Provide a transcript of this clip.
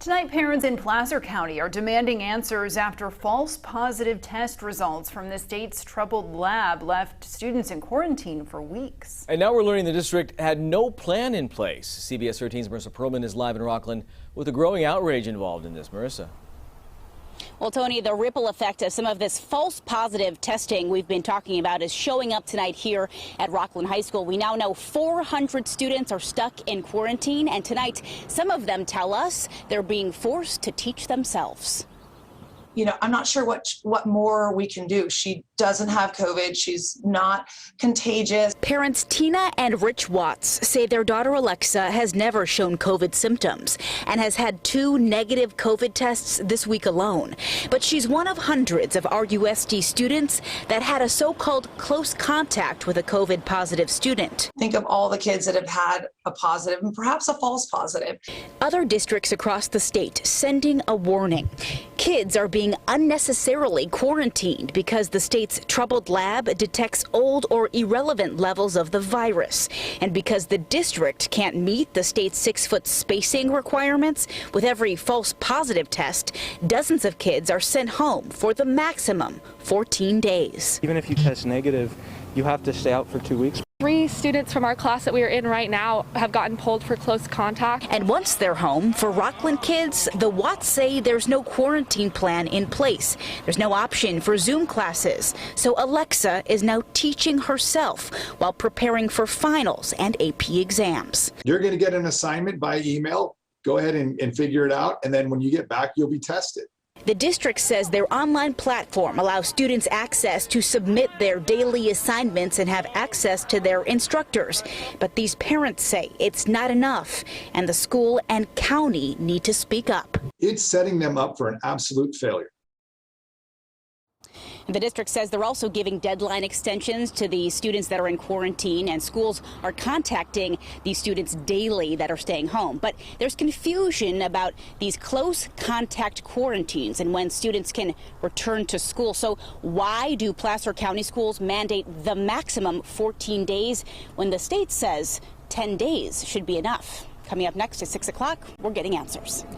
Tonight, parents in Placer County are demanding answers after false positive test results from the state's troubled lab left students in quarantine for weeks. And now we're learning the district had no plan in place. CBS 13's Marissa Perlman is live in Rocklin with a growing outrage involved in this. Marissa. Well, Tony, the ripple effect of some of this false positive testing we've been talking about is showing up tonight here at Rocklin High School. We now know 400 students are stuck in quarantine, and tonight some of them tell us they're being forced to teach themselves. You know, I'm not sure what more we can do. She doesn't have COVID. She's not contagious. Parents Tina and Rich Watts say their daughter Alexa has never shown COVID symptoms and has had 2 negative COVID tests this week alone. But she's one of hundreds of RUSD students that had a so-called close contact with a COVID positive student. Think of all the kids that have had a positive and perhaps a false positive. Other districts across the state sending a warning. Kids are being unnecessarily quarantined because the state's troubled lab detects old or irrelevant levels of the virus, and because the district can't meet the state's 6-foot spacing requirements. With every false positive test, dozens of kids are sent home for the maximum 14 days. Even if you test negative, you have to stay out for 2 weeks. 3 students from our class that we are in right now have gotten pulled for close contact. And once they're home, for Rocklin kids, the Watts say there's no quarantine plan in place. There's no option for Zoom classes. So Alexa is now teaching herself while preparing for finals and AP exams. You're going to get an assignment by email. Go ahead and figure it out. And then when you get back, you'll be tested. The district says their online platform allows students access to submit their daily assignments and have access to their instructors. But these parents say it's not enough, and the school and county need to speak up. It's setting them up for an absolute failure. The district says they're also giving deadline extensions to the students that are in quarantine, and schools are contacting these students daily that are staying home. But there's confusion about these close contact quarantines and when students can return to school. So why do Placer County schools mandate the maximum 14 days when the state says 10 days should be enough? Coming up next at 6 o'clock, we're getting answers.